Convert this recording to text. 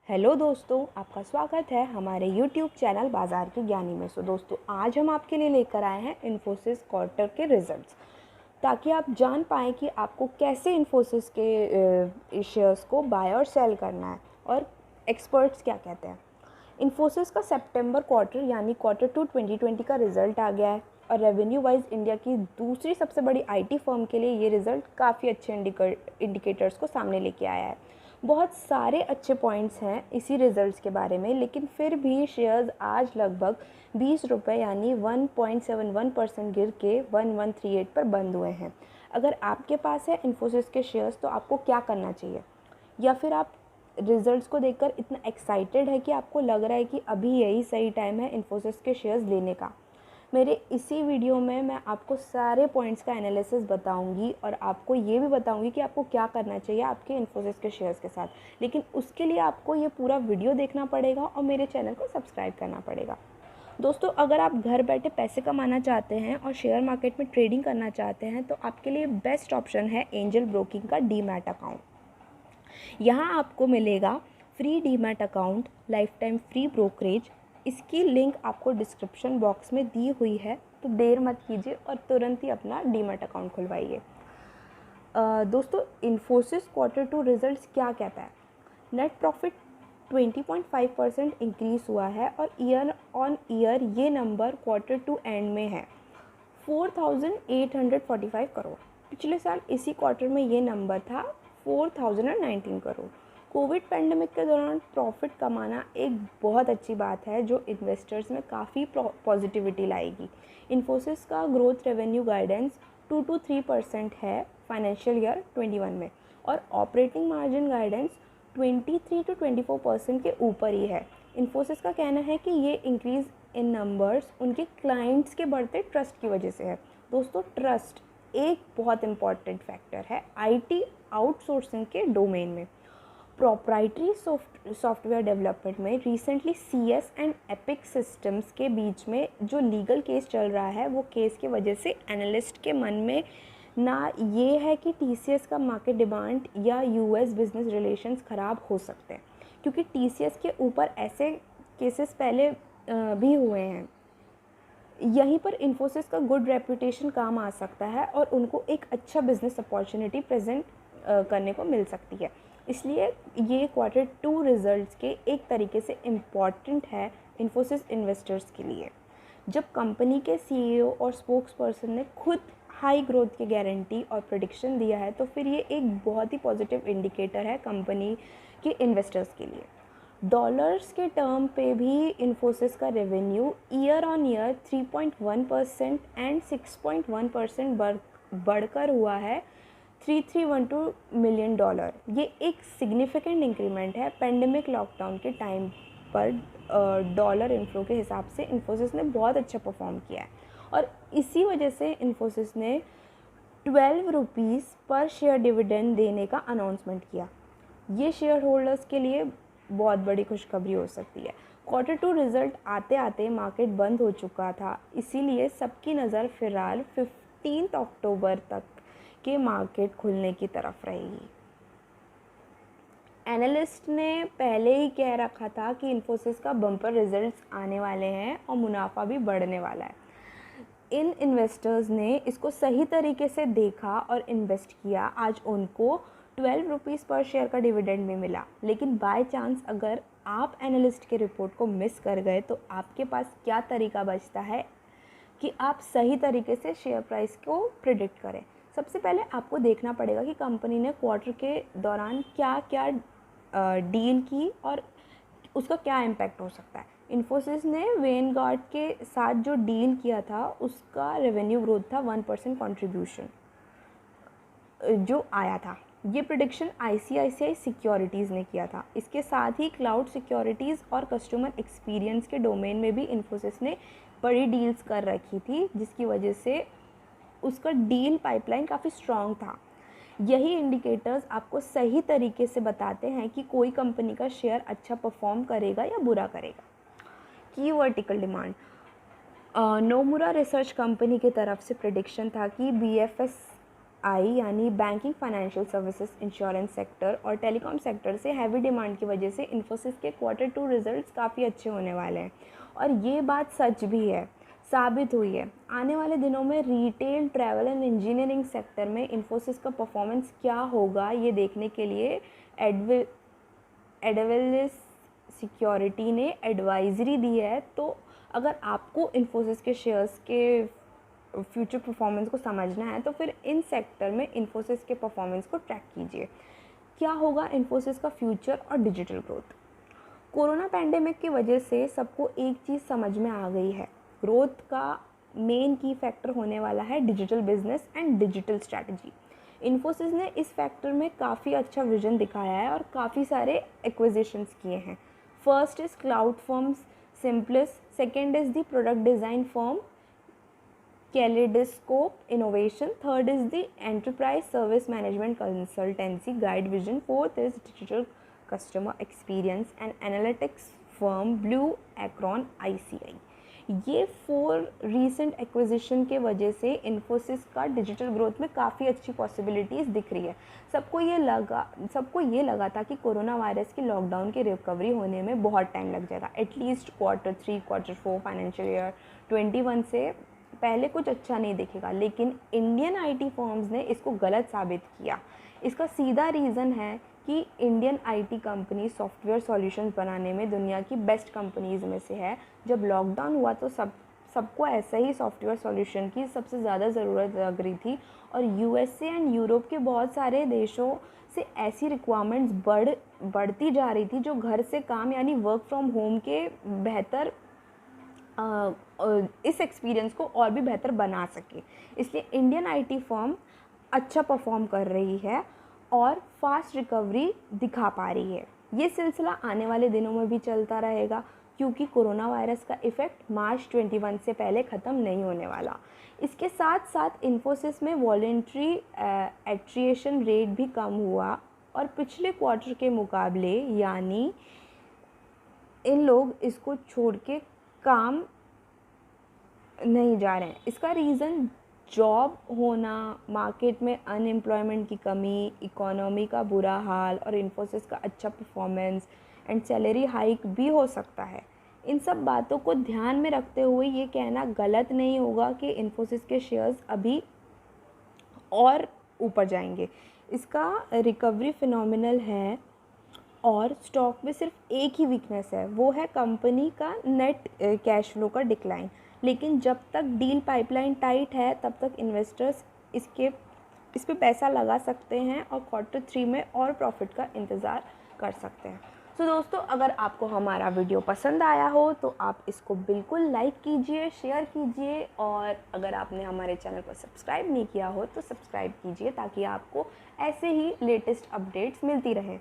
Hello दोस्तों, आपका स्वागत है हमारे यूट्यूब चैनल बाज़ार की ज्ञानी में। दोस्तों, आज हम आपके लिए लेकर आए हैं इन्फोसिस क्वार्टर के रिजल्ट्स, ताकि आप जान पाएँ कि आपको कैसे इन्फोसिस के शेयर्स को बाय और सेल करना है और एक्सपर्ट्स क्या कहते हैं। इन्फोसिस का सितंबर क्वार्टर यानी Q2 2020 का रिज़ल्ट आ गया है और रेवेन्यू वाइज इंडिया की दूसरी सबसे बड़ी आईटी फर्म के लिए ये रिज़ल्ट काफ़ी अच्छे इंडिकेटर्स को सामने लेके आया है। बहुत सारे अच्छे पॉइंट्स हैं इसी रिज़ल्ट्स के बारे में, लेकिन फिर भी शेयर्स आज लगभग 20 रुपये यानी 1.71% गिर के 1138 पर बंद हुए हैं। अगर आपके पास है इन्फोसिस के शेयर्स तो आपको क्या करना चाहिए, या फिर आप रिज़ल्ट्स को देखकर इतना एक्साइटेड है कि आपको लग रहा है कि अभी यही सही टाइम है इन्फोसिस के शेयर्स लेने का। मेरे इसी वीडियो में मैं आपको सारे पॉइंट्स का एनालिसिस बताऊंगी और आपको ये भी बताऊंगी कि आपको क्या करना चाहिए आपके इन्फोसिस के शेयर्स के साथ। लेकिन उसके लिए आपको ये पूरा वीडियो देखना पड़ेगा और मेरे चैनल को सब्सक्राइब करना पड़ेगा। दोस्तों, अगर आप घर बैठे पैसे कमाना चाहते हैं और शेयर मार्केट में ट्रेडिंग करना चाहते हैं तो आपके लिए बेस्ट ऑप्शन है एंजल ब्रोकिंग का डीमैट अकाउंट। यहाँ आपको मिलेगा free demat account, life time free brokerage. इसकी लिंक आपको डिस्क्रिप्शन बॉक्स में दी हुई है, तो देर मत कीजिए और तुरंत ही अपना डीमैट अकाउंट खुलवाइए। दोस्तों, इन्फोसिस Q2 रिजल्ट्स क्या कहता है। नेट प्रॉफिट 20.5% इंक्रीज़ हुआ है और ईयर ऑन ईयर ये नंबर Q2 एंड में है 4,845 करोड़। पिछले साल इसी क्वार्टर में ये नंबर था 4,019 करोड़। कोविड पैंडमिक के दौरान प्रॉफिट कमाना एक बहुत अच्छी बात है जो इन्वेस्टर्स में काफ़ी पॉजिटिविटी लाएगी। इन्फोसिस का ग्रोथ रेवेन्यू गाइडेंस 2 to 3% है फाइनेंशियल ईयर 21 में, और ऑपरेटिंग मार्जिन गाइडेंस 23 to 24% के ऊपर ही है। इन्फोसिस का कहना है कि ये इंक्रीज़ इन नंबर्स उनके क्लाइंट्स के बढ़ते ट्रस्ट की वजह से है। दोस्तों, ट्रस्ट एक बहुत इम्पॉर्टेंट फैक्टर है आईटी आउटसोर्सिंग के डोमेन में। प्रोप्राइटरी सॉफ्टवेयर डेवलपमेंट में recently CS and epic systems के बीच में जो लीगल केस चल रहा है, वो केस की वजह से एनालिस्ट के मन में ना ये है कि टीसीएस का मार्केट डिमांड या यूएस बिजनेस रिलेशंस ख़राब हो सकते हैं, क्योंकि टीसीएस के ऊपर ऐसे केसेस पहले भी हुए हैं। यहीं पर इन्फोसिस का गुड रेपुटेशन काम आ सकता है और उनको एक अच्छा बिजनेस अपॉर्चुनिटी प्रेजेंट करने को मिल सकती है। इसलिए ये Q2 रिजल्ट्स के एक तरीके से इम्पॉर्टेंट है इन्फोसिस इन्वेस्टर्स के लिए। जब कंपनी के सीईओ और स्पोक्स पर्सन ने खुद हाई ग्रोथ की गारंटी और प्रेडिक्शन दिया है, तो फिर ये एक बहुत ही पॉजिटिव इंडिकेटर है कंपनी के इन्वेस्टर्स के लिए। डॉलर्स के टर्म पे भी इन्फोसिस का revenue year on year 3.1% and 6.1% बढ़कर हुआ है $3,312 मिलियन। ये एक सिग्निफिकेंट इंक्रीमेंट है। पेंडेमिक लॉकडाउन के टाइम पर डॉलर इन्फ्लो के हिसाब से इन्फोसिस ने बहुत अच्छा परफॉर्म किया है और इसी वजह से इन्फोसिस ने 12 रुपीज़ पर शेयर डिविडेंड देने का अनाउंसमेंट किया। ये शेयर होल्डर्स के लिए बहुत बड़ी खुशखबरी हो सकती है। Q2 रिज़ल्ट आते आते मार्केट बंद हो चुका था, इसीलिए सबकी नज़र फ़िलहाल 15 अक्टूबर तक के मार्केट खुलने की तरफ रहेगी। एनालिस्ट ने पहले ही कह रखा था कि इन्फोसिस का बम्पर रिजल्ट्स आने वाले हैं और मुनाफा भी बढ़ने वाला है। इन इन्वेस्टर्स ने इसको सही तरीके से देखा और इन्वेस्ट किया। आज उनको 12 रुपीज़ पर शेयर का डिविडेंड भी मिला। लेकिन बाय चांस अगर आप एनालिस्ट के रिपोर्ट को मिस कर गए तो आपके पास क्या तरीका बचता है कि आप सही तरीके से शेयर प्राइस को प्रिडिक्ट करें। सबसे पहले आपको देखना पड़ेगा कि कंपनी ने क्वार्टर के दौरान क्या क्या डील की और उसका क्या इम्पैक्ट हो सकता है। इन्फोसिस ने वेनगार्ड के साथ जो डील किया था उसका रेवेन्यू ग्रोथ था 1% कंट्रीब्यूशन जो आया था। ये प्रेडिक्शन आईसीआईसीआई सिक्योरिटीज़ ने किया था। इसके साथ ही क्लाउड सिक्योरिटीज़ और कस्टमर एक्सपीरियंस के डोमेन में भी इन्फोसिस ने बड़ी डील्स कर रखी थी, जिसकी वजह से उसका डील पाइपलाइन काफ़ी स्ट्रॉन्ग था। यही इंडिकेटर्स आपको सही तरीके से बताते हैं कि कोई कंपनी का शेयर अच्छा परफॉर्म करेगा या बुरा करेगा। की vertical demand, Nomura research company की तरफ से प्रेडिक्शन था कि बीएफएस यानी banking, financial services, insurance sector और टेलीकॉम सेक्टर से हैवी डिमांड की वजह से इन्फोसिस के Q2 रिजल्ट्स काफ़ी अच्छे होने वाले हैं। और ये बात सच भी है, साबित हुई है। आने वाले दिनों में retail, travel and engineering sector में इन्फोसिस का परफॉर्मेंस क्या होगा, ये देखने के लिए एडविलिस सिक्योरिटी ने एडवाइजरी दी है। तो अगर आपको इन्फोसिस के शेयर्स के फ्यूचर परफॉर्मेंस को समझना है तो फिर इन सेक्टर में इन्फोसिस के परफॉर्मेंस को ट्रैक कीजिए। क्या होगा इन्फोसिस का फ्यूचर और डिजिटल ग्रोथ? कोरोना पैंडेमिक की वजह से सबको एक चीज़ समझ में आ गई है, ग्रोथ का मेन की फैक्टर होने वाला है digital business and digital strategy. Infosys ने इस फैक्टर में काफ़ी अच्छा विजन दिखाया है और काफ़ी सारे एक्विजिशंस किए हैं। First is cloud firms Simplus, second is the product design firm Kaleidoscope Innovation, third is the Enterprise Service Management Consultancy Guide Vision, fourth is Digital Customer Experience and Analytics firm Blue Acron ICI। ये 4 recent acquisition के वजह से इन्फोसिस का digital growth में काफ़ी अच्छी possibilities दिख रही है। सबको ये लगा था कि कोरोना वायरस की लॉकडाउन की रिकवरी होने में बहुत टाइम लग जाएगा, at least Q3, Q4 financial year 21 से पहले कुछ अच्छा नहीं दिखेगा। लेकिन इंडियन आईटी फर्म्स ने इसको गलत साबित किया। इसका सीधा रीज़न है कि Indian IT company software solutions बनाने में दुनिया की बेस्ट कंपनीज़ में से है। जब लॉकडाउन हुआ तो सबको ऐसा ही सॉफ्टवेयर सॉल्यूशन की सबसे ज़्यादा ज़रूरत लग रही थी और यूएसए एंड यूरोप के बहुत सारे देशों से ऐसी रिक्वायरमेंट्स बढ़ती जा रही थी जो घर से काम यानी वर्क फ्रॉम होम के बेहतर इस एक्सपीरियंस को और भी बेहतर बना सके। इसलिए इंडियन आईटी फर्म अच्छा परफॉर्म कर रही है और फास्ट रिकवरी दिखा पा रही है। ये सिलसिला आने वाले दिनों में भी चलता रहेगा क्योंकि कोरोना वायरस का इफ़ेक्ट मार्च 21 से पहले ख़त्म नहीं होने वाला। इसके साथ साथ इन्फोसिस में वॉलेंट्री एट्रिएशन रेट भी कम हुआ और पिछले क्वार्टर के मुकाबले, यानी इन लोग इसको छोड़ के काम नहीं जा रहे हैं। इसका रीज़न जॉब होना, मार्केट में अनएम्प्लॉयमेंट की कमी, इकोनॉमी का बुरा हाल और इन्फोसिस का अच्छा परफॉर्मेंस एंड सैलरी हाइक भी हो सकता है। इन सब बातों को ध्यान में रखते हुए ये कहना गलत नहीं होगा कि इन्फोसिस के शेयर्स अभी और ऊपर जाएंगे। इसका रिकवरी फिनोमिनल है और स्टॉक में सिर्फ एक ही वीकनेस है, वो है कंपनी का नेट कैश फ्लो का डिक्लाइन। लेकिन जब तक डील पाइपलाइन टाइट है तब तक इन्वेस्टर्स इस पे पैसा लगा सकते हैं और Q3 में और प्रॉफिट का इंतज़ार कर सकते हैं। तो दोस्तों, अगर आपको हमारा वीडियो पसंद आया हो तो आप इसको बिल्कुल लाइक कीजिए, शेयर कीजिए और अगर आपने हमारे चैनल को सब्सक्राइब नहीं किया हो तो सब्सक्राइब कीजिए ताकि आपको ऐसे ही लेटेस्ट अपडेट्स मिलती रहें।